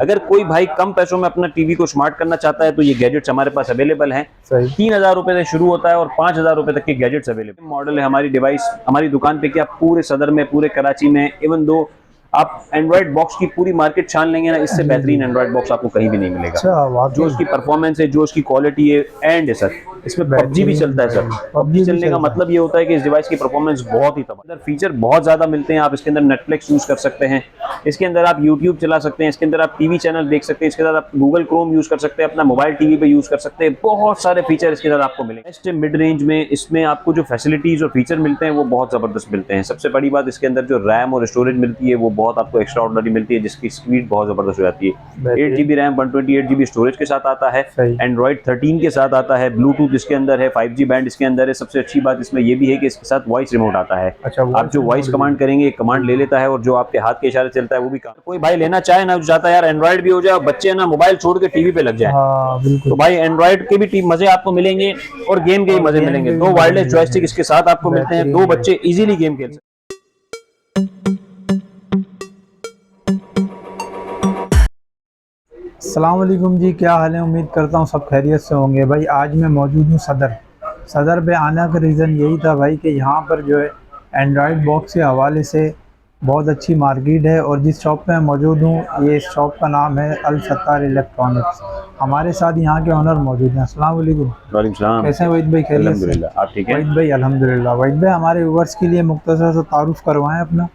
अगर कोई भाई कम पैसों में अपना टीवी को स्मार्ट करना चाहता है तो ये गैजेट्स हमारे पास अवेलेबल हैं। 3000 रुपए से शुरू होता है और 5000 रुपए तक के गैजेट्स अवेलेबल मॉडल है। हमारी डिवाइस हमारी दुकान पे क्या पूरे सदर में, पूरे कराची में, इवन दो आप एंड्रॉइड बॉक्स की पूरी मार्केट छान लेंगे ना, इससे बेहतरीन एंड्रॉइड बॉक्स आपको कहीं भी नहीं मिलेगा। जो उसकी परफॉर्मेंस है, जो उसकी क्वालिटी है, एंड है सर, इसमें पबजी भी चलता है सर। पबजी चलने का मतलब ये होता है कि इस डिवाइस की परफॉर्मेंस बहुत ही तबाह। फीचर बहुत ज्यादा मिलते हैं। आप इसके अंदर नेटफ्लिक्स यूज कर सकते हैं, इसके अंदर आप यूट्यूब चला सकते हैं, इसके अंदर आप टीवी चैनल देख सकते हैं, इसके अंदर आप गूगल क्रोम यूज कर सकते हैं, अपना मोबाइल टीवी पे यूज कर सकते हैं। बहुत सारे फीचर इसके अंदर आपको मिलेंगे। बेस्ट मिड रेंज में इसमें आपको जो फैसिलिटीज और फीचर मिलते हैं वो बहुत जबरदस्त मिलते हैं। सबसे बड़ी बात, इसके अंदर जो रैम और स्टोरेज मिलती है वो बहुत आपको एक्स्ट्रा मिलती है, जिसकी स्पीड बहुत जबरदस्त हो जाती है। 8GB रैम 128GB स्टोरेज के साथ आता है, एंड्रॉइड 13 के साथ आता है, ब्लूटूथ इसके अंदर है, 5G बैंड इसके अंदर है। सबसे अच्छी बात इसमें यह भी है कि इसके साथ वॉइस रिमोट आता है। आप जो वॉइस कमांड करेंगे, कमांड ले लेता है और जो आपके हाथ के इशारे चलता है वो भी काम। कोई भाई लेना चाहे ना, चाहता है यार एंड्रॉइड भी हो जाए, बच्चे ना मोबाइल छोड़ के टीवी पे लग जाए, तो भाई एंड्रॉइड के भी मजे आपको मिलेंगे और गेम के ही मजे मिलेंगे। 2 वायरलेस जॉयस्टिक इसके साथ आपको मिलते हैं, 2 बच्चे इजीली गेम खेल सकते हैं। अस्सलाम वालेकुम जी, क्या हाल है? उम्मीद करता हूँ सब खैरियत से होंगे। भाई आज मैं मौजूद हूँ सदर पे आने का रीज़न यही था भाई कि यहाँ पर जो है एंड्रॉयड बॉक्स के हवाले से बहुत अच्छी मार्केट है। और जिस शॉप पे मैं मौजूद हूँ, ये शॉप का नाम है अल सत्तार इलेक्ट्रॉनिक्स। हमारे साथ यहाँ के ओनर मौजूद हैं। अस्सलाम वालेकुम। वालेकुम सलाम। कैसे हैं वहीद भाई? खैरियत से? अल्हम्दुलिल्लाह, आप ठीक हैं? वहीद भाई अल्हम्दुलिल्लाह। वहीद भाई हमारे व्यूअर्स के लिए मुख्तसर सा तारुफ करवाएं अपना।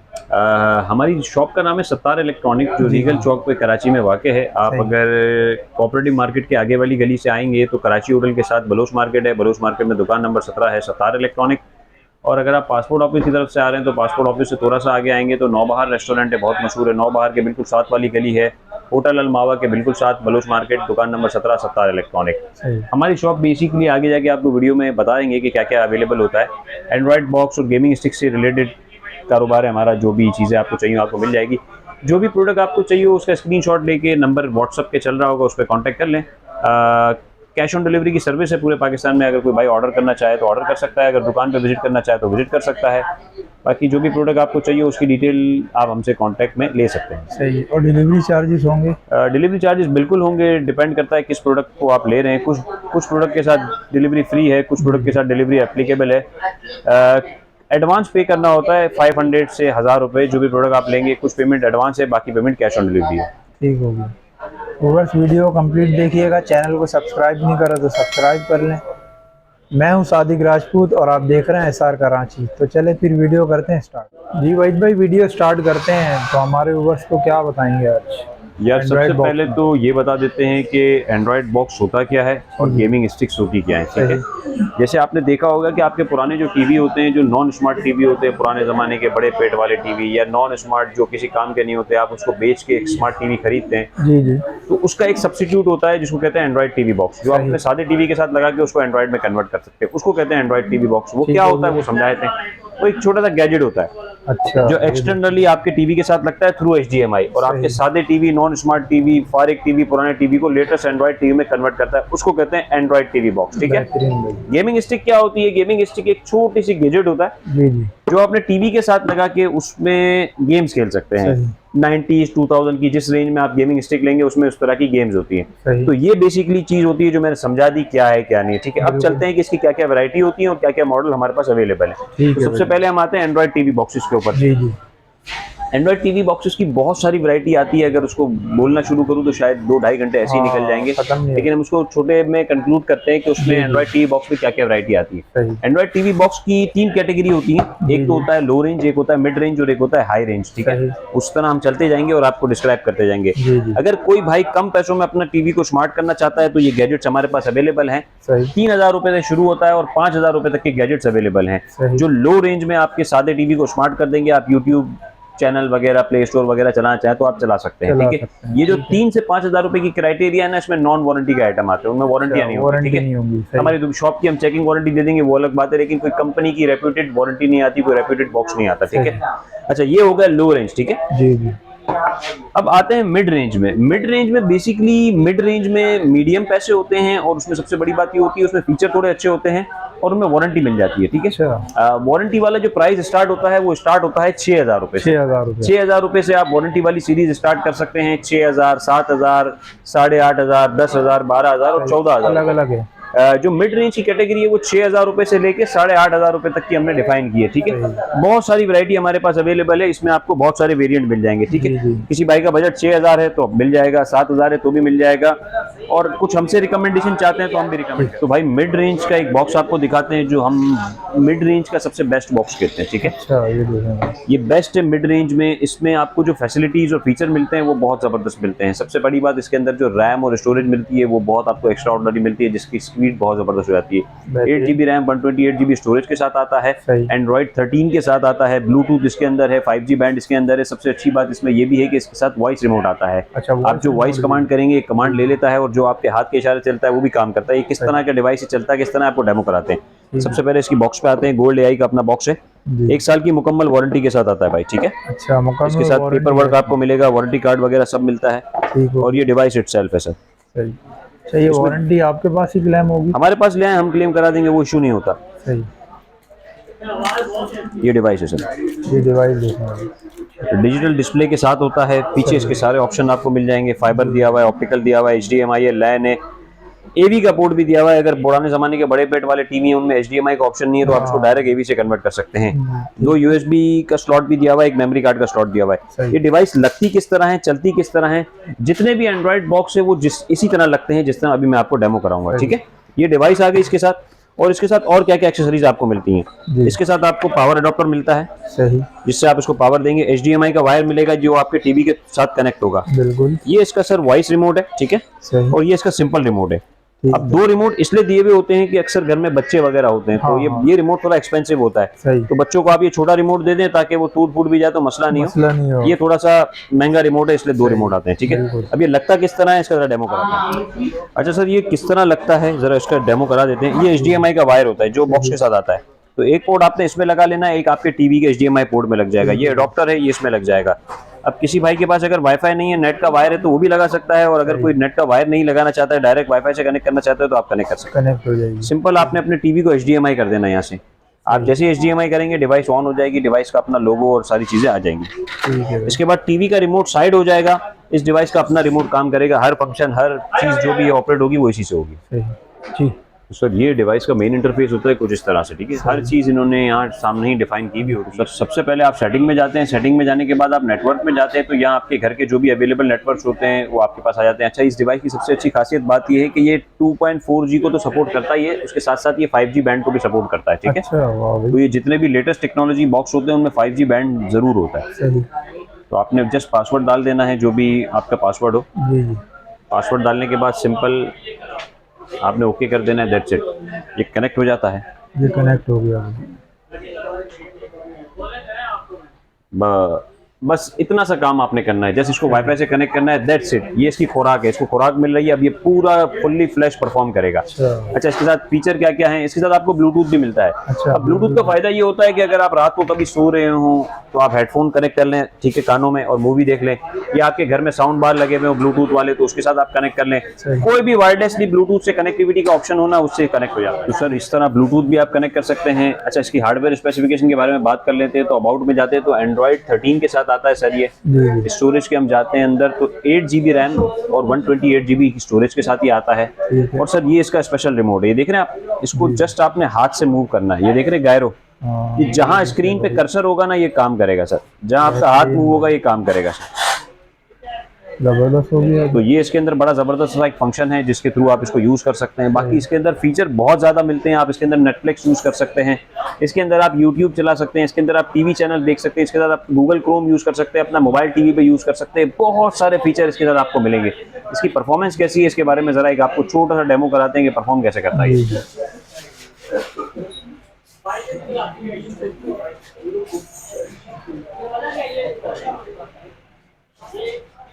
हमारी शॉप का नाम है सत्तार इलेक्ट्रॉनिक, जो रीगल चौक पे कराची में वाक़ है। आप अगर कोऑपरेटिव मार्केट के आगे वाली गली से आएंगे तो कराची होटल के साथ बलोच मार्केट है, बलोच मार्केट में दुकान नंबर 17 है सत्तार इलेक्ट्रॉनिक। और अगर आप पासपोर्ट ऑफिस की तरफ से आ रहे हैं तो पासपोर्ट ऑफिस से थोड़ा सा आगे आएंगे तो नौबहार रेस्टोरेंट है, बहुत मशहूर है। नौबहार के बिल्कुल साथ वाली गली है, होटल अल मावा के बिल्कुल साथ बलोच मार्केट, दुकान नंबर 17 सत्तार इलेक्ट्रॉनिक। हमारी शॉप बेसिकली आगे जाके आपको वीडियो में बताएंगे कि क्या क्या अवेलेबल होता है। एंड्रॉइड बॉक्स और गेमिंग स्टिक से रिलेटेड कारोबार है हमारा। जो भी चीज़ें आपको चाहिए आपको मिल जाएगी। जो भी प्रोडक्ट आपको चाहिए उसका स्क्रीनशॉट लेके नंबर व्हाट्सअप पे चल रहा होगा, उस पर कॉन्टैक्ट कर लें। कैश ऑन डिलीवरी की सर्विस है पूरे पाकिस्तान में। अगर कोई भाई ऑर्डर करना चाहे तो ऑर्डर कर सकता है, अगर दुकान पे विजिट करना चाहे तो विजिट कर सकता है। बाकी जो भी प्रोडक्ट आपको चाहिए उसकी डिटेल आप हमसे कांटेक्ट में ले सकते हैं। सही। और डिलीवरी चार्जेस होंगे? डिलीवरी चार्जेस बिल्कुल होंगे, डिपेंड करता है किस प्रोडक्ट को आप ले रहे हैं। कुछ प्रोडक्ट के साथ डिलीवरी फ्री है, कुछ प्रोडक्ट के साथ डिलीवरी एप्लीकेबल है। एडवांस पे करना होता है 500 से 1000 रुपये, जो भी प्रोडक्ट आप लेंगे। कुछ पेमेंट एडवांस है, बाकी पेमेंट कैश ऑन डिलीवरी है। ठीक होगी। व्यूअर्स वीडियो कंप्लीट देखिएगा। चैनल को सब्सक्राइब नहीं करा तो सब्सक्राइब कर लें। मैं हूं सादिक राजपूत और आप देख रहे हैं SR कराची। तो चले फिर वीडियो करते हैं स्टार्ट। जी वहीद भाई वीडियो स्टार्ट करते हैं। तो हमारे व्यूअर्स को क्या बताएंगे आज? यार सबसे पहले तो ये बता देते हैं कि एंड्रॉयड बॉक्स होता क्या है और गेमिंग स्टिक्स होती क्या है, ठीक है। जैसे आपने देखा होगा कि आपके पुराने जो टीवी होते हैं, जो नॉन स्मार्ट टीवी होते हैं, पुराने ज़माने के बड़े पेट वाले टीवी या नॉन स्मार्ट जो किसी काम के नहीं होते, आप उसको बेच के एक स्मार्ट टीवी खरीदते हैं। जी जी। तो उसका एक सब्स्टिट्यूट होता है जिसको कहते हैं एंड्रॉइड टीवी बॉक्स, जो आप अपने सादे टीवी के साथ लगा के उसको एंड्रॉइड में कन्वर्ट कर सकते हैं। उसको कहते हैं एंड्रॉइड टीवी बॉक्स। वो क्या होता है वो समझाए थे। वो एक छोटा सा गैजेट होता है, अच्छा, जो एक्सटर्नली आपके टीवी के साथ लगता है थ्रू HDMI, और आपके सादे टीवी, नॉन स्मार्ट टीवी, फारिग टीवी, पुराने टीवी को लेटेस्ट एंड्रॉइड टीवी में कन्वर्ट करता है। उसको कहते हैं एंड्रॉइड टीवी बॉक्स, ठीक है। गेमिंग स्टिक क्या होती है? गेमिंग स्टिक एक छोटी सी गैजेट होता है जी जी, जो अपने टीवी के साथ लगा के उसमें गेम्स खेल सकते हैं। 90s 2000 की जिस रेंज में आप गेमिंग स्टिक लेंगे उसमें उस तरह की गेम्स होती हैं। तो ये बेसिकली चीज होती है जो मैंने समझा दी क्या है क्या नहीं, ठीक है। अब चलते हैं कि इसकी क्या क्या वैरायटी होती है और क्या क्या मॉडल हमारे पास अवेलेबल है। तो सबसे पहले हम आते हैं एंड्रॉइड टीवी बॉक्सेस के ऊपर। जी जी। एंड्रॉइड टीवी बॉक्सेस की बहुत सारी वैरायटी आती है। अगर उसको बोलना शुरू करूं तो शायद 2-2.5 घंटे ऐसे ही निकल जाएंगे, लेकिन हम उसको छोटे में कंक्लूड करते हैं कि उसमें एंड्रॉइड टीवी बॉक्स में क्या क्या वैरायटी आती है। एंड्रॉइड टीवी बॉक्स की 3 कैटेगरी होती है। एक तो होता है लो रेंज, एक होता है मिड रेंज और एक होता है हाई रेंज, ठीक है। उस तरह हम चलते जाएंगे और आपको डिस्क्राइब करते जाएंगे। अगर कोई भाई कम पैसों में अपना टीवी को स्मार्ट करना चाहता है तो ये गैजेट्स हमारे पास अवेलेबल हैं। 3000 रुपए से शुरू होता है और 5000 रुपए तक के गैजेट्स अवेलेबल हैं, जो लो रेंज में आपके सादे टीवी को स्मार्ट कर देंगे। आप यूट्यूब चैनल वगैरह, प्ले स्टोर वगैरह चलाना चाहे तो आप चला सकते हैं, ठीक है। ये जो 3 से 5000 रुपए की क्राइटेरिया है ना, इसमें नॉन वारंटी के आइटम आते हैं, उनमें वारंटियां नहीं होती, ठीक है। हमारी शॉप की हम चेकिंग वारंटी दे देंगे, वो अलग बात है, लेकिन कोई कंपनी की रेप्यूटेड वारंटी नहीं आती, कोई रेप्यूटेड बॉक्स नहीं आता, ठीक है। अच्छा, ये हो गया लो रेंज, ठीक है जी जी। अब आते हैं मिड रेंज में। मिड रेंज में बेसिकली मिड रेंज में मीडियम पैसे होते हैं और उसमें सबसे बड़ी बात ये होती है उसमें फीचर थोड़े अच्छे होते हैं और उनमें वारंटी मिल जाती है, ठीक है। वारंटी वाला जो प्राइस स्टार्ट होता है वो स्टार्ट होता है 6,000 रुपए से। 6,000 रुपए से आप वारंटी वाली सीरीज स्टार्ट कर सकते हैं। 6,000, 7,000, 8,500, 10,000, 12,000 और 14,000 अलग अलग है। जो मिड रेंज की कैटेगरी है वो 6,000 रुपए से लेके 8,500 रुपए तक की हमने डिफाइन की है, ठीक है। बहुत सारी वैरायटी हमारे पास अवेलेबल है, इसमें आपको बहुत सारे वेरिएंट मिल जाएंगे, ठीक है। किसी भाई का बजट 6,000 है तो मिल जाएगा, 7,000 है तो भी मिल जाएगा, और कुछ हमसे रिकमेंडेशन चाहते हैं तो हम भी रिकमेंड। तो भाई मिड रेंज का एक बॉक्स आपको दिखाते हैं जो हम मिड रेंज का सबसे बेस्ट बॉक्स कहते हैं, ठीक है। ये बेस्ट है मिड रेंज में। इसमें आपको जो फैसिलिटीज और फीचर मिलते हैं वो बहुत जबरदस्त मिलते हैं। सबसे बड़ी बात इसके अंदर जो रैम और स्टोरेज मिलती है वो बहुत आपको एक्स्ट्रा ऑर्डिनरी मिलती है, जिसकी स्पीड बहुत जबरदस्त हो जाती है। 8 GB रैम 128 GB स्टोरेज के साथ आता है, एंड्रॉइड 13 के साथ आता है, ब्लूटूथ इसके अंदर है, 5G बैंड इसके अंदर है। सबसे अच्छी बात इसमें ये भी है कि इसके साथ वॉइस रिमोट आता है। आप जो वॉइस कमांड करेंगे एक कमांड ले लेता है और जो आपके हाथ के इशारे चलता है वो भी काम करता है। ये किस तरह का डिवाइस चलता है, किस तरह आपको डेमो कराते हैं। सबसे पहले इसकी बॉक्स पे आते हैं। गोल्ड AI का अपना बॉक्स है, 1 साल की मुकम्मल वारंटी के साथ आता है भाई, ठीक है। अच्छा, इसके साथ पेपर वर्क आपको मिलेगा, वारंटी कार्ड वगैरह सब मिलता है, और ये डिवाइस इटसेल्फ है सर। अच्छा, ये वारंटी आपके पास ही क्लेम होगी? हमारे पास ले आए, हम क्लेम करा देंगे, वो इशू नहीं होता। सही। ये डिवाइस है सर, ये डिवाइस देखना डिजिटल डिस्प्ले के साथ होता है। पीछे इसके सारे ऑप्शन आपको मिल जाएंगे। फाइबर दिया हुआ है, ऑप्टिकल दिया हुआ है, HDMI है, लैन है, AV का पोर्ट भी दिया हुआ है। अगर पुराने जमाने के बड़े पेट वाले टीवी है उनमें HDMI का ऑप्शन नहीं है तो आप इसको डायरेक्ट AV से कन्वर्ट कर सकते हैं। 2 USB का स्लॉट भी दिया हुआ है, एक मेमोरी कार्ड का स्लॉट दिया हुआ है। ये डिवाइस लगती किस तरह है, चलती किस तरह है, जितने भी एंड्रॉइड बॉक्स है वो इसी तरह लगते हैं जिस तरह अभी मैं आपको डेमो कराऊंगा, ठीक है। ये डिवाइस आ गई इसके साथ, और इसके साथ और क्या क्या एक्सेसरीज आपको मिलती हैं। इसके साथ आपको पावर अडॉप्टर मिलता है, सही, जिससे आप इसको पावर देंगे। HDMI का वायर मिलेगा जो आपके टीवी के साथ कनेक्ट होगा, बिल्कुल। ये इसका सर वॉइस रिमोट है, ठीक है, और ये इसका सिंपल रिमोट है। अब 2 रिमोट इसलिए दिए हुए होते हैं कि अक्सर घर में बच्चे वगैरह होते हैं, तो ये रिमोट थोड़ा एक्सपेंसिव होता है, तो बच्चों को आप ये छोटा रिमोट दे दें ताकि वो टूट फूट भी जाए तो मसला नहीं हो। ये थोड़ा सा महंगा रिमोट है इसलिए 2 रिमोट आते हैं, ठीक है। अब ये लगता किस तरह है इसका जरा डेमो कराते हैं। अच्छा सर, ये किस तरह लगता है जरा इसका डेमो करा देते हैं। ये HDMI का वायर होता है जो बॉक्स के साथ आता है, तो एक पोर्ट आपने इसमें लगा लेना है, एक आपके टीवी के HDMI पोर्ट में लग जाएगा। ये अडॉप्टर है, ये इसमें लग जाएगा। अब किसी भाई के पास अगर वाईफाई नहीं है, नेट का वायर है तो वो भी लगा सकता है, और अगर कोई नेट का वायर नहीं लगाना चाहता है, डायरेक्ट वाईफाई से कनेक्ट करना चाहता है तो आप कनेक्ट कर सकते हैं, कनेक्ट हो जाएगी। सिंपल, आपने अपने टीवी को HDMI कर देना। यहाँ से आप जैसे HDMI करेंगे डिवाइस ऑन हो जाएगी, डिवाइस का अपना लोगो और सारी चीजें आ जाएंगी। इसके बाद टीवी का रिमोट साइड हो जाएगा, इस डिवाइस का अपना रिमोट काम करेगा। हर फंक्शन, हर चीज जो भी ऑपरेट होगी वो इसी से होगी, जी। सर ये डिवाइस का मेन इंटरफेस होता है कुछ इस तरह से, ठीक है। हर चीज इन्होंने यहाँ सामने ही डिफाइन की भी होती है। सर सबसे पहले आप सेटिंग में जाते हैं, सेटिंग में जाने के बाद आप नेटवर्क में जाते हैं, तो यहाँ आपके घर के जो भी अवेलेबल नेटवर्क्स होते हैं वो आपके पास आ जाते हैं। अच्छा, इस डिवाइस की सबसे अच्छी खासियत बात ये है कि ये 2.4G को तो सपोर्ट करता ही है, उसके साथ साथ ये 5G बैंड को भी सपोर्ट करता है, ठीक है। तो ये जितने भी लेटेस्ट टेक्नोलॉजी बॉक्स होते हैं उनमें 5G बैंड जरूर होता है। तो आपने जस्ट पासवर्ड डाल देना है, जो भी आपका पासवर्ड हो। पासवर्ड डालने के बाद सिंपल आपने ओके कर देना है, दैट्स इट। ये कनेक्ट हो जाता है, ये कनेक्ट हो गया। बस इतना सा काम आपने करना है, जैसे इसको वाईफाई से कनेक्ट करना है, दैट्स इट। ये इसकी खुराक है, इसको खुराक मिल रही है, अब ये पूरा फुल्ली फ्लैश परफॉर्म करेगा। अच्छा, इसके साथ फीचर क्या क्या है, इसके साथ आपको ब्लूटूथ भी मिलता है। अब ब्लूटूथ का फायदा ये होता है कि अगर आप रात को कभी सो रहे हो तो आप हेडफोन कनेक्ट कर लें, ठीक है, कानों में, और मूवी देख लें, या आपके घर में साउंड बार लगे हुए हो ब्लूटूथ वाले तो उसके साथ आप कनेक्ट कर लें। कोई भी वायरलेसली ब्लूटूथ से कनेक्टिविटी का ऑप्शन होना, उससे कनेक्ट हो जाता है। तो सर इस तरह ब्लूटूथ भी आप कनेक्ट कर सकते हैं। अच्छा, इसकी हार्डवेयर स्पेसिफिकेशन के बारे में बात कर लेते हैं, तो अबाउट में जाते हैं तो एंड्रॉइड 13 के साथ आता है सर। ये स्टोरेज के हम जाते हैं अंदर तो 8 GB रैम और 128 GB की स्टोरेज के साथ ही आता है। और सर ये इसका स्पेशल रिमोट है, ये देख रहे हैं आप, इसको जस्ट आपने हाथ से मूव करना है। ये देख रहे हैं गायरो, ये जहां स्क्रीन पे कर्सर होगा ना ये काम करेगा सर, जहां आपका हाथ मूव होगा ये काम करेगा सर। जबरदस्त हो गया। तो ये इसके अंदर बड़ा जबरदस्त एक फंक्शन है जिसके थ्रू आप इसको यूज कर सकते हैं। बाकी इसके अंदर फीचर बहुत ज्यादा मिलते हैं। आप इसके अंदर नेटफ्लिक्स यूज कर सकते हैं, इसके अंदर आप यूट्यूब चला सकते हैं, इसके अंदर आप टीवी चैनल देख सकते हैं, इसके साथ आप गूगल क्रोम यूज कर सकते हैं, अपना मोबाइल टीवी पे यूज कर सकते हैं। बहुत सारे फीचर इसके साथ आपको मिलेंगे। इसकी परफॉर्मेंस कैसी है इसके बारे में जरा एक आपको छोटा सा डेमो कराते हैं कि परफॉर्म कैसे करता है।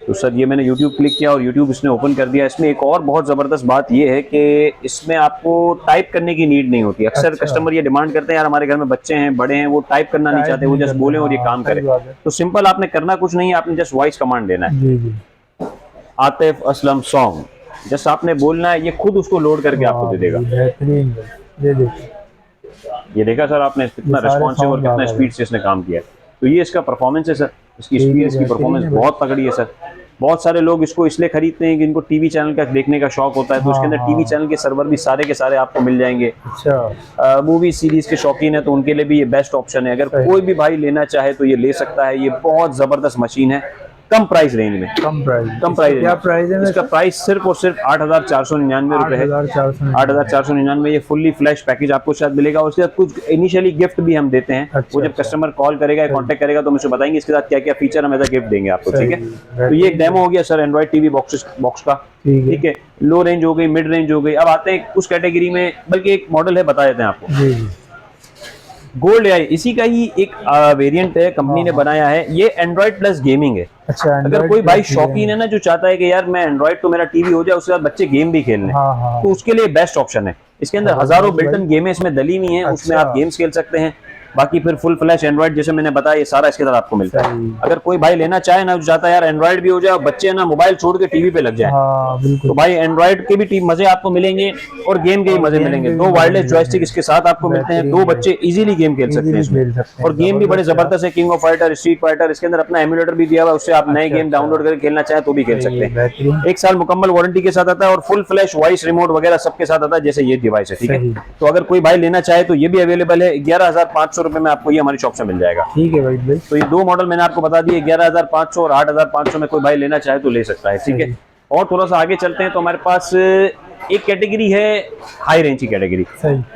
तो सर ये मैंने YouTube क्लिक किया और YouTube इसने ओपन कर दिया। इसमें एक और बहुत ज़बरदस्त बात ये है कि इसमें आपको टाइप करने की नीड नहीं होती। अक्सर कस्टमर ये डिमांड करते हैं, यार हमारे घर में बच्चे हैं, बड़े हैं, वो टाइप करना नहीं चाहते, वो जस्ट बोले और ये काम करे। तो सिंपल आपने करना कुछ नहीं है, आपने जस्ट वॉइस कमांड देना है, आतिफ असलम सॉन्ग, जस्ट आपने बोलना है, ये खुद उसको लोड करके आपको दे देगा। ये देखा सर आपने कितना ये सारे रिस्पॉन्सिव और sound आ कितना गए। स्पीड से इसने काम किया है। तो ये इसका परफॉर्मेंस है सर, इसकी ठीक है, स्पीड, इसकी बेहतरीन परफॉर्मेंस है भाई। बहुत तगड़ी है सर। बहुत सारे लोग इसको इसलिए खरीदते हैं कि इनको टीवी चैनल का देखने का शौक होता है, तो इसके अंदर हाँ, टीवी हाँ। चैनल के सर्वर भी सारे के सारे आपको मिल जाएंगे। अच्छा, मूवी सीरीज के शौकीन है तो उनके लिए भी ये बेस्ट ऑप्शन है। अगर सही। कोई भी भाई लेना चाहे तो ये ले सकता है। ये बहुत जबरदस्त मशीन है, कम प्राइस रेंज में। कम प्राइस, कम प्राइस क्या प्राइस है इसका प्राइस सिर्फ और सिर्फ 8,499 रुपए है। 8,499। 8,499 ये फुल्ली फ्लैश पैकेज आपको शायद मिलेगा। और उसके साथ कुछ इनिशियली गिफ्ट भी हम देते हैं। अच्छा, वो जब अच्छा। कस्टमर कॉल करेगा या कांटेक्ट करेगा तो मुझे बताएंगे इसके साथ क्या क्या फीचर हम एज अ गिफ्ट देंगे आपको, ठीक है। सही, तो ये एक डेमो हो गया सर एंड्रॉइड टीवी बॉक्स का, ठीक है। लो रेंज हो गई, मिड रेंज हो गई। अब आते हैं उस कैटेगरी में, बल्कि एक मॉडल है बता देते हैं आपको, जी जी। Gold AI. इसी का ही एक वेरिएंट है, कंपनी ने बनाया है। ये एंड्रॉइड प्लस गेमिंग है। अच्छा, अगर कोई भाई शौकीन है ना, जो चाहता है कि यार मैं एंड्रॉइड तो मेरा टीवी हो जाए, उसके साथ बच्चे गेम भी खेलने, हाँ, हाँ। तो उसके लिए बेस्ट ऑप्शन है। इसके अंदर हजारों बिल्टन गेमें इसमें डली हुई हैं, उसमें अच्छा। आप गेम्स खेल सकते हैं। बाकी फिर फुल फ्लैश एंड्रॉइड जैसे मैंने बताया, ये सारा इसके साथ आपको मिलता है। सही। अगर कोई भाई लेना चाहे ना, जो चाहता है यार एंड्रॉइड भी हो जाए और बच्चे ना मोबाइल छोड़ के टीवी पे लग जाए, हाँ, बिल्कुल। तो भाई एंड्रॉइड के भी मजे आपको मिलेंगे और गेम के भी मजे मिलेंगे। दो वायरलेस जॉयस्टिक इसके साथ आपको मिलते हैं, दो बच्चे इजीली गेम खेल सकते हैं इसमें। और गेम भी बड़े जबरदस्त है, king of fighter, street fighter. इसके अंदर अपना एमुलेटर भी दिया हुआ है, उससे आप नए गेम डाउनलोड करके खेलना चाहे तो भी खेल सकते हैं। 1 साल मुकम्मल वारंटी के साथ आता है और फुल फ्लैश वॉइस रिमोट वगैरह सबके साथ आता है, जैसे ये डिवाइस है, ठीक है। तो अगर कोई भाई लेना चाहे तो ये भी अवेलेबल है। 11,500 रुपए में आपको ये हमारी शॉप से मिल जाएगा, ठीक है भाई। तो ये दो मॉडल मैंने आपको बता दिए, 11,500 और 8,500 में कोई भाई लेना चाहे तो ले सकता है, ठीक है। और थोड़ा सा आगे चलते हैं तो हमारे पास एक कैटेगरी है हाई रेंज की कैटेगरी।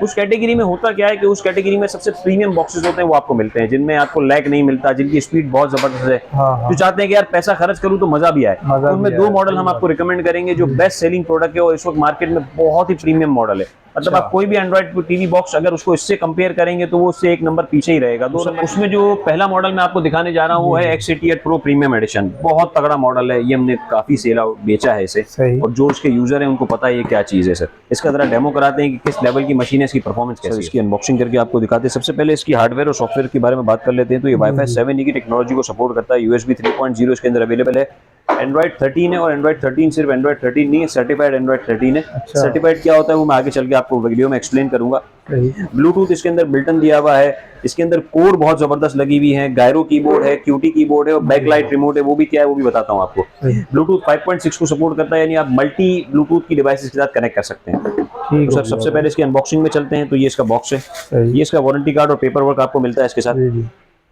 उस कैटेगरी में होता क्या है कि उस कैटेगरी में सबसे प्रीमियम बॉक्सेस होते हैं, वो आपको मिलते हैं, जिनमें आपको लैग नहीं मिलता, जिनकी स्पीड बहुत जबरदस्त है। हाँ, जो चाहते हैं कि यार पैसा खर्च करूं तो मजा भी आए, तो उनमें दो मॉडल हम आपको रिकमेंड करेंगे जो बेस्ट सेलिंग प्रोडक्ट है और इस वक्त मार्केट में बहुत ही प्रीमियम मॉडल है। मतलब आप कोई भी एंड्रॉइड टीवी बॉक्स अगर उसको इससे कंपेयर करेंगे तो वो उससे एक नंबर पीछे ही रहेगा। उसमें जो पहला मॉडल मैं आपको दिखाने जा रहा हूँ वो है X88 Pro प्रीमियम एडिशन। बहुत तगड़ा मॉडल है ये, हमने काफी सेल आउट बेचा है इसे, और जो उसके यूजर है उनको पता है ये क्या चीज है। सर इसका जरा डेमो कराते हैं कि किस लेवल की मशीन है, इसकी परफॉर्मेंस कैसी है। इसकी अनबॉक्सिंग करके आपको दिखाते हैं। सबसे पहले इसकी हार्डवेयर और सॉफ्टवेयर के बारे में बात कर लेते हैं। तो ये Wi-Fi 7E की टेक्नोलॉजी को सपोर्ट करता है। USB 3.0 इसके अंदर अवेलेबल है। एंड्रॉइड 13 है और एंड्रॉइड 13 सिर्फ एंड्रॉइड 13 नहीं है, सर्टिफाइड एंड्रॉइड 13 है। सर्टिफाइड क्या होता है वो मैं आगे चल के आपको वीडियो में एक्सप्लेन करूंगा। ब्लूटूथ इसके अंदर बिल्टन दिया हुआ है। इसके अंदर कोर बहुत जबरदस्त लगी हुई है, गायरो कीबोर्ड है, QT कीबोर्ड है और बैकलाइट रिमोट है। वो भी क्या है वो भी बताता हूँ आपको। ब्लूटूथ 5.6 को सपोर्ट करता है, यानी आप मल्टी ब्लूटूथ की डिवाइसेस के साथ कनेक्ट कर सकते हैं। तो सर सबसे पहले इसकी अनबॉक्सिंग में चलते हैं। तो ये इसका बॉक्स है, ये इसका वारंटी कार्ड और पेपर वर्क आपको मिलता है इसके साथ।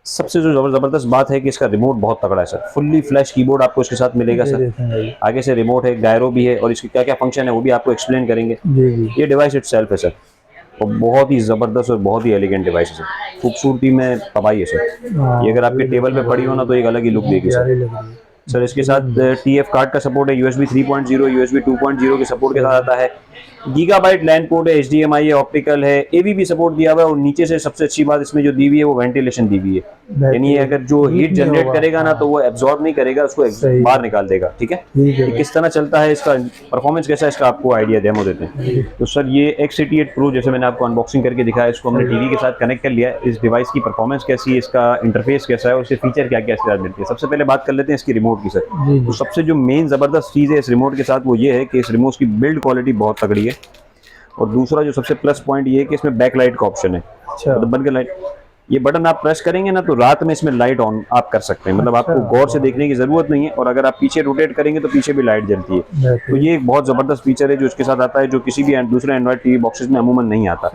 सबसे जो जबरदस्त बात है कि इसका रिमोट बहुत तगड़ा है सर। फुल्ली फ्लैश कीबोर्ड आपको इसके साथ मिलेगा सर। आगे से रिमोट है, गायरो भी है और इसके क्या क्या फंक्शन है वो भी आपको एक्सप्लेन करेंगे। ये डिवाइस इटसेल्फ है सर, और बहुत ही जबरदस्त और बहुत ही एलिगेंट डिवाइस है सर। खूबसूरती में तबाही है सर। ये अगर आपके टेबल पे पड़ी हो ना तो एक अलग ही लुक देगी सर। इसके साथ TF कार्ड का सपोर्ट है, USB 3.0 USB 2.0 के सपोर्ट के साथ आता है। गीगाबाइट लैन पोर्ट है, HDMI है, ऑप्टिकल है, AV सपोर्ट दिया हुआ है। और नीचे से सबसे अच्छी बात इसमें जो दी हुई है वो वेंटिलेशन दी हुई है, यानी अगर जो हीट जनरेट करेगा ना तो वो एब्जॉर्ब नहीं करेगा, उसको बाहर निकाल देगा, ठीक है। ये किस तरह चलता है, इसका परफॉर्मेंस कैसा है, इसका आपको आइडिया डेमो देते हैं। तो सर ये X88 Pro जैसे मैंने आपको अनबॉक्सिंग करके दिखाया, इसको हमने टीवी के साथ कनेक्ट कर लिया है। इस डिवाइस की परफॉर्मेंस कैसी है, इसका इंटरफेस कैसा है और इसके फीचर क्या क्या इसके साथ मिलती है। सबसे पहले बात कर लेते हैं इसकी रिमोट की सर। तो सबसे जो मेन जबरदस्त चीज़ है इस रिमोट के साथ वो ये है कि इस रिमोट की बिल्ड क्वालिटी बहुत तगड़ी है। और दूसरा जो सबसे प्लस पॉइंट ये है कि इसमें बैक लाइट का ऑप्शन है। मतलब बन के लाइट, ये बटन आप प्रेस करेंगे ना तो रात में इसमें लाइट ऑन आप कर सकते हैं। मतलब आपको गौर से देखने की जरूरत नहीं है। और अगर आप पीछे रोटेट करेंगे तो पीछे भी लाइट जलती है। तो ये एक बहुत जबरदस्त फीचर है जो इसके साथ आता है, जो किसी भी दूसरे एंड्रॉइड टीवी बॉक्सेस में अमूमन नहीं आता।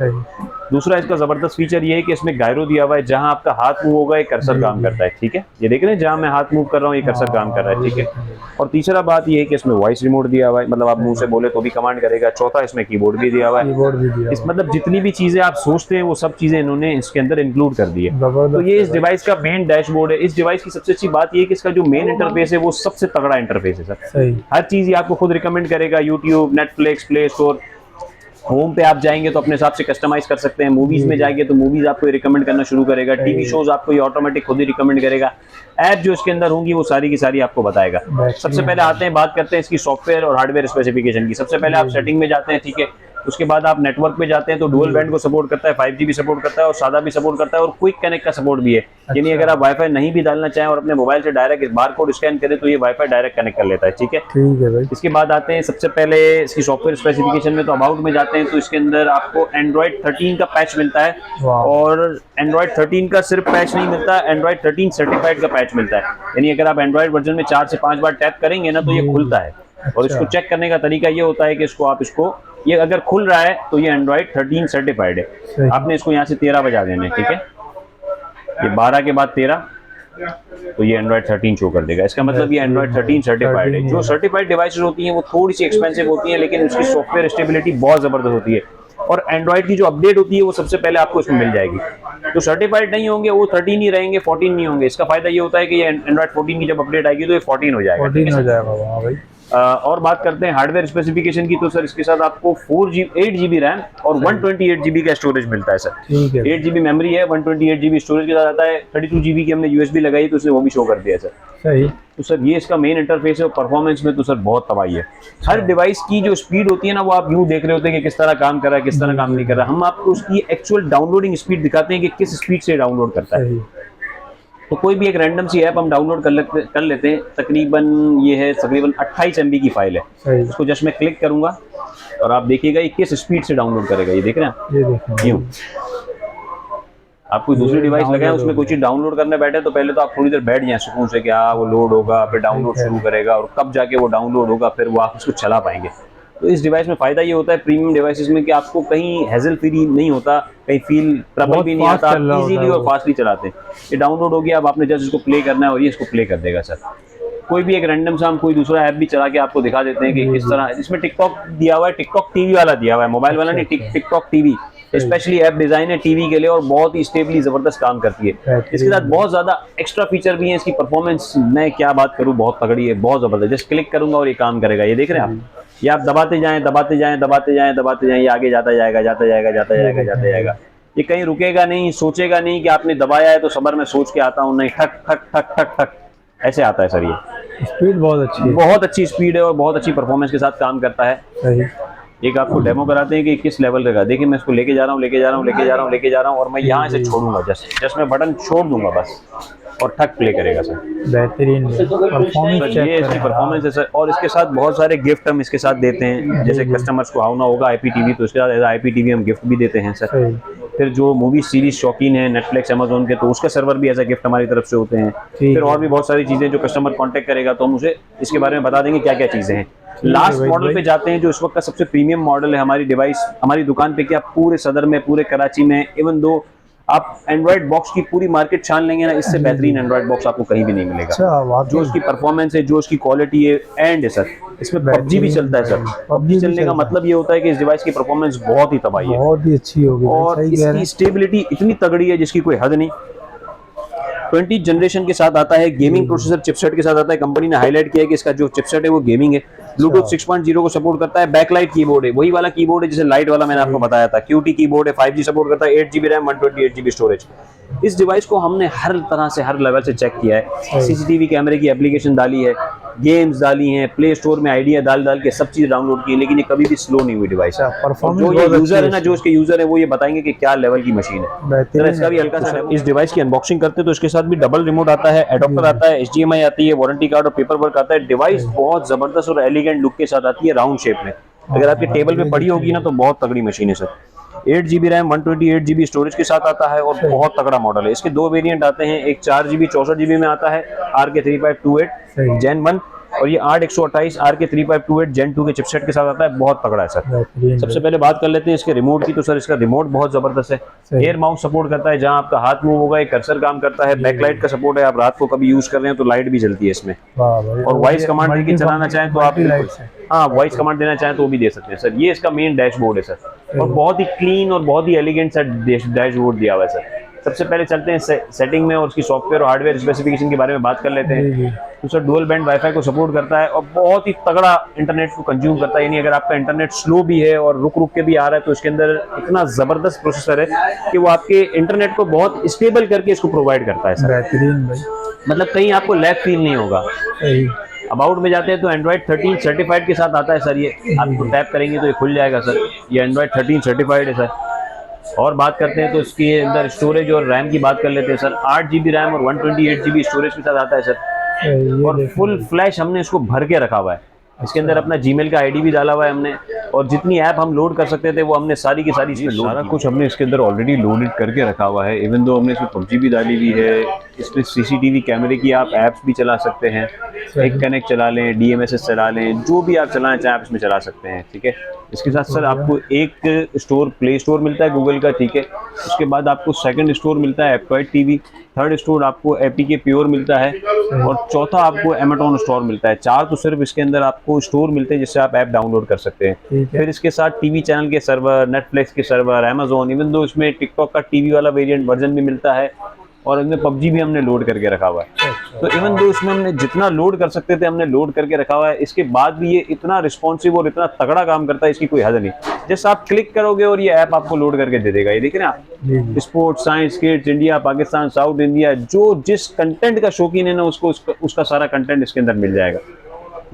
दूसरा इसका जबरदस्त फीचर ये है कि इसमें गायरो दिया हुआ है, जहां आपका हाथ मूव होगा ये कर्सर काम करता है, ठीक है। ये देख रहे हैं जहां मैं हाथ मूव कर रहा हूँ ये कर्सर काम कर रहा है, ठीक है। और तीसरा बात ये है कि इसमें वॉइस रिमोट दिया हुआ है, मतलब आप मुंह से बोले तो भी कमांड करेगा। चौथा इसमें कीबोर्ड भी दिया हुआ है। इस मतलब जितनी भी चीजें आप सोचते हैं वो सब चीजें इन्होंने इसके अंदर इंक्लूड कर दी है। तो ये इस डिवाइस का मेन डैशबोर्ड है। इस डिवाइस की सबसे अच्छी बात ये है कि इसका जो मेन इंटरफेस है वो सबसे तगड़ा इंटरफेस है सर। हर चीज ये आपको खुद रिकमेंड करेगा। YouTube, Netflix, play store, home पे आप जाएंगे तो अपने हिसाब से कस्टमाइज कर सकते हैं। मूवीज में जाएंगे तो मूवीज आपको रिकमेंड करना शुरू करेगा। टीवी शोज आपको ये ऑटोमेटिक खुद ही रिकमेंड करेगा। ऐप जो इसके अंदर होंगी वो सारी की सारी आपको बताएगा। सबसे पहले आते हैं, बात करते हैं इसकी सॉफ्टवेयर और हार्डवेयर स्पेसिफिकेशन की। सबसे पहले आप सेटिंग में जाते हैं, ठीक है। उसके बाद आप नेटवर्क पे जाते हैं तो डुअल बैंड को सपोर्ट करता है, 5G भी सपोर्ट करता है और सादा भी सपोर्ट करता है और क्विक कनेक्ट का सपोर्ट भी है। यानी अगर आप वाईफाई नहीं भी डालना चाहें और अपने मोबाइल से डायरेक्ट बारकोड स्कैन करें तो ये वाईफाई डायरेक्ट कनेक्ट कर लेता है। ठीक है भाई। इसके बाद आते हैं सबसे पहले इसकी सॉफ्टवेयर स्पेसिफिकेशन में, तो अबाउट में जाते हैं तो इसके अंदर आपको एंड्रॉइड 13 का पैच मिलता है और एंड्रॉइड 13 का सिर्फ पैच नहीं मिलता, एंड्रॉइड 13 सर्टिफाइड का पैच मिलता है। यानी अगर आप एंड्रॉइड वर्जन में 4 से 5 बार टैप करेंगे ना तो ये खुलता है। और इसको चेक करने का तरीका ये होता है कि इसको ये अगर खुल रहा है तो ये एंड्रॉइड 13 सर्टिफाइड है। आपने इसको यहाँ से 13 बजा देना है। ठीक है, ये 12 के बाद 13 तो ये एंड्रॉइड 13 शो कर देगा। इसका मतलब ये एंड्रॉइड 13 सर्टिफाइड है। जो सर्टिफाइड डिवाइसेस होती हैं वो थोड़ी सी एक्सपेंसिव होती हैं लेकिन उसकी सॉफ्टवेयर स्टेबिलिटी बहुत जबरदस्त होती है और एंड्रॉइड की जो अपडेट होती है वो सबसे पहले आपको इसमें मिल जाएगी। जो सर्टिफाइड नहीं होंगे वो 13 ही रहेंगे, 14 नहीं होंगे। इसका फायदा ये होता है कि ये एंड्रॉइड 14 की जब अपडेट आएगी तो ये 14 हो जाएगा। 14 हो जाएगा भाई। और बात करते हैं हार्डवेयर स्पेसिफिकेशन की, तो सर इसके साथ आपको 8GB रैम और 128GB का स्टोरेज मिलता है सर। ठीक है, 8GB मेमोरी है, 128GB स्टोरेज के साथ आता है। 32GB की हमने USB लगाई तो उसने वो भी शो कर दिया सर। सही। तो सर ये इसका मेन इंटरफेस है और परफॉर्मेंस में तो सर बहुत तबाही है। हर डिवाइस की जो स्पीड होती है ना वो आप यूं देख रहे होते हैं कि किस तरह काम कर रहा है, किस तरह काम नहीं कर रहा है। हम आपको उसकी एक्चुअल डाउनलोडिंग स्पीड दिखाते हैं कि किस स्पीड से डाउनलोड करता है। तो कोई भी एक रैंडम सी ऐप हम डाउनलोड कर लेते हैं। तकरीबन 28 MB की फाइल है। इसको जस्ट मैं क्लिक करूंगा और आप देखिएगा ये किस स्पीड से डाउनलोड करेगा। ये देख रहे हैं, ये देखिए यूं। आप कोई दूसरी डिवाइस लगाएं उसमें कोई चीज डाउनलोड करने बैठे तो पहले तो आप थोड़ी देर बैठ जाएं सुकून से कि हाँ वो लोड होगा, फिर डाउनलोड शुरू करेगा और कब जाके वो डाउनलोड होगा फिर वो आप उसको चला पाएंगे। तो इस डिवाइस में फ़ायदा ये होता है प्रीमियम डिवाइसेस में कि आपको कहीं हैजल फ्री नहीं होता, कहीं फील ट्रबल भी नहीं आता, आप इजीली और फास्टली चलाते हैं। ये डाउनलोड हो गया, अब आपने जस्ट इसको प्ले करना है और ये इसको प्ले कर देगा सर। कोई भी एक रैंडम सा हम कोई दूसरा ऐप भी चला के आपको दिखा देते हैं कि किस तरह। इसमें टिकटॉक दिया हुआ है, टिकटॉक टीवी वाला दिया हुआ है, मोबाइल वाला नहीं, TikTok TV specially app design है टीवी के लिए और बहुत ही स्टेबली जबरदस्त काम करती है। इसके साथ बहुत ज्यादा एक्स्ट्रा फीचर भी हैं। इसकी परफॉर्मेंस मैं क्या बात करूं, बहुत तगड़ी है, बहुत जबरदस्त। जस्ट क्लिक करूंगा और ये काम करेगा। ये देख रहे हैं आप, ये आप दबाते जाएं दबाते जाएं दबाते जाएं दबाते जाएं, ये आगे जाता जाएगा जाता जाएगा जाता जाएगा जाता जाएगा। ये कहीं रुकेगा नहीं, सोचेगा नहीं कि आपने दबाया है तो सबर में सोच के आता हूँ, नहीं, ठक ठक ठक ठक ठक ऐसे आता है सर। ये स्पीड बहुत अच्छी है, बहुत अच्छी स्पीड है और बहुत अच्छी परफॉर्मेंस के साथ काम करता है। सही। एक आपको डेमो कराते हैं कि किस लेवल का। देखिए मैं इसको लेके जा रहा हूँ और मैं यहाँ से छोड़ूंगा, जस्ट मैं बटन छोड़ दूंगा बस और ठक प्ले करेगा सर। बेहतरीन परफॉर्मेंस, ये इसकी परफॉर्मेंस है सर। और इसके साथ बहुत सारे गिफ्ट हम इसके साथ देते हैं। जैसे कस्टमर्स को आना होगा IPTV तो इसके साथ IPTV हम गिफ्ट भी देते हैं सर। फिर जो मूवी सीरीज शौकीन है नेटफ्लिक्स अमेजोन के तो उसका सर्वर भी ऐसा गिफ्ट हमारी तरफ से होते हैं। फिर और भी बहुत सारी चीज़ें जो कस्टमर कांटेक्ट करेगा तो हम उसे इसके बारे में बता देंगे क्या क्या चीज़ें हैं। लास्ट मॉडल पे जाते हैं जो इस वक्त का सबसे प्रीमियम मॉडल है हमारी डिवाइस हमारी दुकान पे। क्या पूरे सदर में, पूरे कराची में, इवन दो आप एंड्रॉइड बॉक्स की पूरी मार्केट छान लेंगे ना, इससे बेहतरीन एंड्रॉइड बॉक्स आपको कहीं भी नहीं मिलेगा। जो इसकी परफॉर्मेंस है, जो इसकी क्वालिटी है, एंड है सर इसमें PUBG भी चलता है सर। PUBG चलने का मतलब ये होता है कि इस डिवाइस की परफॉर्मेंस बहुत ही तबाही है, बहुत ही अच्छी होगी और इसकी स्टेबिलिटी इतनी तगड़ी है जिसकी कोई हद नहीं। 20 जनरेशन के साथ आता है, गेमिंग प्रोसेसर चिपसेट के साथ आता है। कंपनी ने हाईलाइट किया है कि इसका जो चिपसेट है वो गेमिंग है। ब्लूटूथ 6.0 को सपोर्ट करता है। बैकलाइट कीबोर्ड है, वही वाला कीबोर्ड है जिसे लाइट वाला मैंने आपको बताया था। QT कीबोर्ड है, 5G सपोर्ट करता है, 8GB रैम, 128GB स्टोरेज। इस डिवाइस को हमने हर तरह से, हर लेवल से चेक किया है। CCTV कैमरे की एप्लीकेशन डाली है, गेम्स डाली हैं, प्ले स्टोर में आइडिया डाल के सब चीज डाउनलोड की है, लेकिन ये कभी भी स्लो नहीं हुई डिवाइस। जो ये यूजर है ना, जो इसके यूजर है वो ये बताएंगे कि क्या लेवल की मशीन है। तो इसका भी हल्का सा इस डिवाइस की अनबॉक्सिंग करते हैं तो इसके साथ भी डबल रिमोट आता है, एडॉप्टर आता है, HDMI आती है, वारंटी कार्ड और पेपर वर्क आता है। डिवाइस बहुत जबरदस्त और एलिगेंट लुक के साथ आती है, राउंड शेप में। अगर आपके टेबल पे पड़ी होगी ना तो बहुत तगड़ी मशीन है sir. 8GB RAM, 128GB storage के साथ आता है और बहुत तगड़ा मॉडल है। इसके दो वेरिएंट आते हैं, एक 4GB 64GB में आता है RK3528 Gen 1 और ये 8128 RK3528 Gen 2 के चिपसेट के साथ आता है। बहुत तगड़ा है सर। सबसे पहले बात कर लेते हैं इसके रिमोट की। तो सर इसका रिमोट बहुत जबरदस्त है, एयर माउस सपोर्ट करता है, जहां आपका हाथ मूव होगा एक कर्सर काम करता है। बैकलाइट का सपोर्ट है, आप रात को कभी यूज कर रहे हैं तो लाइट भी जलती है इसमें। और वॉइस कमांड देके चलाना चाहें तो आप वॉइस कमांड देना चाहें तो वो भी दे सकते हैं सर। ये इसका मेन डैशबोर्ड है सर, और बहुत ही क्लीन और बहुत ही एलिगेंट सा डैशबोर्ड दिया हुआ है सर। सबसे पहले चलते हैं सेटिंग में और उसकी सॉफ्टवेयर और हार्डवेयर स्पेसिफिकेशन के बारे में बात कर लेते हैं। तो सर डुअल बैंड वाईफाई को सपोर्ट करता है और बहुत ही तगड़ा इंटरनेट को कंज्यूम करता है। यानी अगर आपका इंटरनेट स्लो भी है और रुक के भी आ रहा है तो इसके अंदर इतना जबरदस्त प्रोसेसर है कि वो आपके इंटरनेट को बहुत स्टेबल करके इसको प्रोवाइड करता है सर। बेहतरीन भाई, मतलब कहीं आपको लैग फील नहीं होगा। अबाउट में जाते हैं तो एंड्रॉइड 13 सर्टिफाइड के साथ आता है सर। ये आपको टैप करेंगे तो ये खुल जाएगा सर। ये एंड्रॉइड 13 सर्टिफाइड है सर। और बात करते हैं तो इसके अंदर स्टोरेज और रैम की बात कर लेते हैं सर। 8 GB रैम और 128 GB स्टोरेज के साथ आता है सर। और फुल फ्लैश हमने इसको भर के रखा हुआ है। इसके अंदर अपना जीमेल का आईडी भी डाला हुआ है हमने, और जितनी ऐप हम लोड कर सकते थे वो हमने सारी की सारी इसमें सारा कुछ हमने इसके अंदर ऑलरेडी लोडेड करके रखा हुआ है। इवन दो हमने इसमें PUBG भी डाली हुई है। इसमें CCTV कैमरे की आप ऐप्स भी चला सकते हैं, एक कनेक्ट चला लें, DMSS चला लें, जो भी आप चलाना चाहें आप इसमें चला सकते हैं, ठीक है। इसके साथ सर आपको एक स्टोर प्ले स्टोर मिलता है गूगल का, ठीक है। उसके बाद आपको सेकंड स्टोर मिलता है एप्टॉइड TV, थर्ड स्टोर आपको APK प्योर मिलता है, और चौथा आपको Amazon स्टोर मिलता है। 4 तो सिर्फ इसके अंदर आपको स्टोर मिलते हैं जिससे आप ऐप डाउनलोड कर सकते हैं। फिर इसके साथ TV चैनल के सर्वर, नेटफ्लिक्स के सर्वर, Amazon, इवन दो इसमें टिकटॉक का TV वाला वेरिएंट वर्जन भी मिलता है, और इसमें PUBG भी हमने लोड करके रखा हुआ है। तो इवन दो इसमें हमने जितना लोड कर सकते थे हमने लोड करके रखा हुआ है। इसके बाद भी ये इतना रिस्पॉन्सिव और इतना तगड़ा काम करता है, इसकी कोई हद नहीं। जैसे आप क्लिक करोगे और ये ऐप आपको लोड करके दे देगा। ये देख रहे हैं आप, sports, science, kids, India, Pakistan, south India, जो जिस कंटेंट का शौकीन है ना उसको उसका सारा कंटेंट इसके अंदर मिल जाएगा।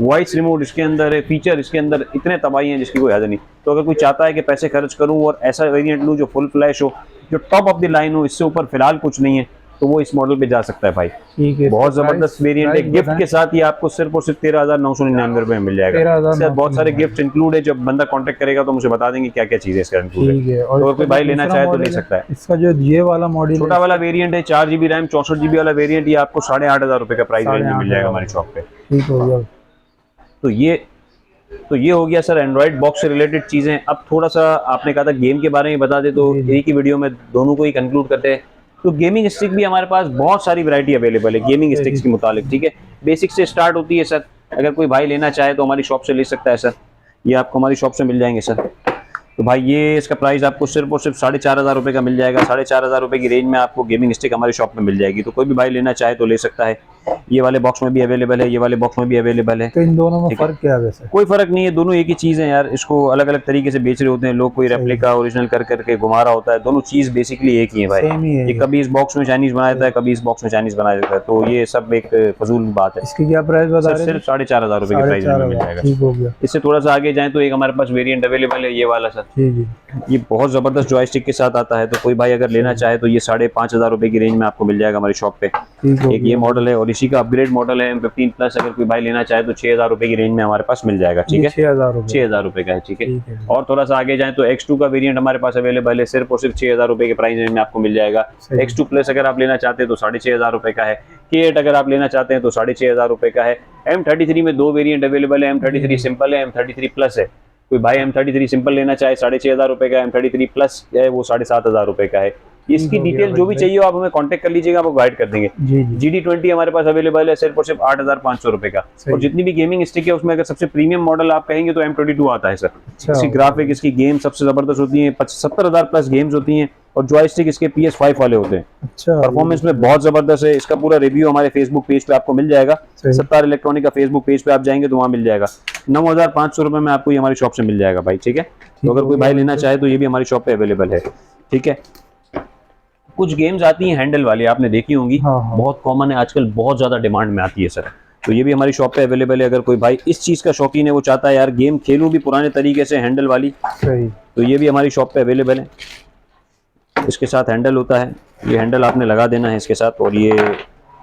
वॉइस रिमोट इसके अंदर है, फीचर इसके अंदर इतने तबाही हैं जिसकी कोई हद नहीं। तो अगर कोई चाहता है कि पैसे खर्च करूं और ऐसा वेरिएंट लूं जो फुल फ्लैश हो, जो टॉप ऑफ द लाइन हो, इससे ऊपर फिलहाल कुछ नहीं है, तो वो इस मॉडल पे जा सकता है भाई। ठीक है, बहुत जबरदस्त वेरिएंट है। गिफ्ट के साथ ये आपको सिर्फ और सिर्फ 13,999 रुपए में मिल जाएगा। इससे बहुत सारे गिफ्ट इंक्लूड है। जब बंदा कांटेक्ट करेगा तो मुझे बता देंगे क्या क्या चीजें इसका इंक्लूड है। तो अगर कोई भाई लेना चाहे तो ले सकता है। इसका जो ये वाला मॉडल छोटा वाला वेरिएंट है, 4 GB रैम 64 GB वाला वेरिएंट, ये आपको 8,500 रुपए का प्राइस रेंज में मिल जाएगा हमारी शॉप पे। ठीक हो गया। तो ये हो गया सर एंड्रॉइड बॉक्स से रिलेटेड चीजें। अब थोड़ा सा आपने कहा था गेम के बारे में बता दे, तो एक ही वीडियो में दोनों को ही कंक्लूड करते हैं। तो गेमिंग स्टिक भी हमारे पास बहुत सारी वैरायटी अवेलेबल है गेमिंग स्टिक्स के मुतालिक, ठीक है। बेसिक से स्टार्ट होती है सर। अगर कोई भाई लेना चाहे तो हमारी शॉप से ले सकता है सर। ये आपको हमारी शॉप से मिल जाएंगे सर। तो भाई ये इसका प्राइस आपको सिर्फ और सिर्फ 4,500 रुपये का मिल जाएगा। 4,500 रुपये की रेंज में आपको गेमिंग स्टिक हमारी शॉप में मिल जाएगी। तो कोई भी भाई लेना चाहे तो ले सकता है। ये वाले बॉक्स में भी अवेलेबल है, ये वाले बॉक्स में भी अवेलेबल है। तो इन दोनों में फर्क क्या है वैसे? कोई फर्क नहीं है, दोनों एक ही चीज़ है यार। इसको अलग अलग तरीके से बेच रहे होते हैं लोग, कोई रेप्लिका ओरिजिनल कर करके घुमा रहा होता है। दोनों चीज़ बेसिकली एक ही है भाई। ये कभी इस बॉक्स में चाइनीज बना देता है, कभी इस बॉक्स में चाइनीज बना देता है। तो ये सब एक फजूल बात है। इसकी क्या प्राइस बता रहे हैं? सिर्फ 4,500 रुपये के प्राइस में मिल जाएगा। ठीक हो गया। इससे थोड़ा सा आगे जाए तो एक हमारे पास वेरिएंट अवेलेबल है, ये वाला सर। ये बहुत जबरदस्त जॉयस्टिक के साथ आता है। तो कोई भाई अगर लेना चाहे तो ये 5,500 रुपये की रेंज में आपको मिल जाएगा हमारी शॉप पे। एक ये मॉडल है, और इसी का अपग्रेड मॉडल है M15 प्लस। अगर कोई भाई लेना चाहे तो 6,000 रुपये की रेंज में हमारे पास मिल जाएगा, ठीक है। 6,000 रुपये का है, ठीक है। और थोड़ा सा आगे जाए तो X2 का वेरिएंट हमारे पास अवेलेबल है, सिर्फ और सिर्फ 6,000 रुपये के प्राइस रेंज में आपको मिल जाएगा। X2 प्लस अगर आप लेना चाहते हैं तो 6,500 रुपये का है। K8 अगर आप लेना चाहते हैं तो 6,500 रुपये का है। M33 में 2 वेरिएंट अवेलेबल है, M33 सिंपल है, M33 प्लस है। कोई भाई M33 सिंपल लेना चाहे 6,500 रुपये का, M33 प्लस है वो 7,500 रुपये का है। इसकी डिटेल जो भी चाहिए हो आप हमें कांटेक्ट कर लीजिएगा, आपको गाइड कर देंगे। GD20 हमारे पास अवेलेबल है, सिर्फ और सिर्फ 8,500 रुपये का। और जितनी भी गेमिंग स्टिक है उसमें अगर सबसे प्रीमियम मॉडल आप कहेंगे तो M22 आता है सर। इसकी ग्राफिक, इसकी गेम सबसे जबरदस्त होती है। 70,000 प्लस गेम्स होती हैं, और जॉयस्टिक इसके PS5 वाले होते हैं। परफॉर्मेंस में बहुत जबरदस्त है। इसका पूरा रिव्यू हमारे फेसबुक पेज पे आपको मिल जाएगा। सत्तार इलेक्ट्रॉनिक का फेसबुक पेज पे आप जाएंगे तो वहाँ मिल जाएगा। 9,500 रुपये में आपको ये हमारी शॉप से मिल जाएगा भाई, ठीक है। तो अगर कोई भाई लेना चाहे तो ये भी हमारी शॉप पे अवेलेबल है, ठीक है। कुछ गेम्स आती हैं हैंडल वाली, आपने देखी होंगी, बहुत कॉमन है आजकल, बहुत ज्यादा डिमांड में आती है सर। तो ये भी हमारी शॉप पे अवेलेबल है। अगर कोई भाई इस चीज का शौकीन है, वो चाहता है यार गेम खेलूं भी पुराने तरीके से हैंडल वाली, तो ये भी हमारी शॉप पे अवेलेबल है। इसके साथ हैंडल होता है, ये हैंडल आपने लगा देना है इसके साथ। और ये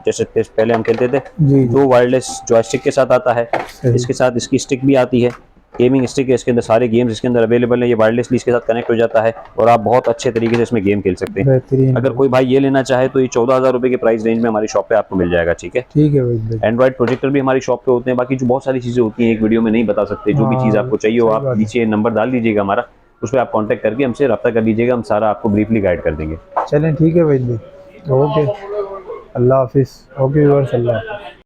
जैसे पहले हम खेलते थे, 2 वायरलेस जॉयस्टिक के साथ आता है। इसके साथ इसकी स्टिक भी आती है, गेमिंग स्टिक है। इसके अंदर सारे गेम्स इसके अंदर अवेलेबल है। ये वायरलेसली इसके साथ कनेक्ट हो जाता है और आप बहुत अच्छे तरीके से इसमें गेम खेल सकते हैं। अगर कोई भाई ये लेना चाहे तो ये 14,000 रुपये के प्राइस रेंज में हमारी शॉप पे आपको मिल जाएगा, ठीक है। ठीक है भाई। एंड्रॉइड प्रोजेक्टर भी हमारी शॉप पे होते हैं। बाकी जो बहुत सारी चीजें होती हैं एक वीडियो में नहीं बता सकते। जो भी चीज़ आपको चाहिए हो आप नीचे नंबर डाल दीजिएगा हमारा, उस पर आप कॉन्टैक्ट करके हमसे रब्ता कर लीजिएगा, हम सारा आपको ब्रीफली गाइड कर देंगे। चलें ठीक है भाई, ओके, अल्लाह हाफिज़। ओके व्यूअर्स, अल्लाह हाफिज़।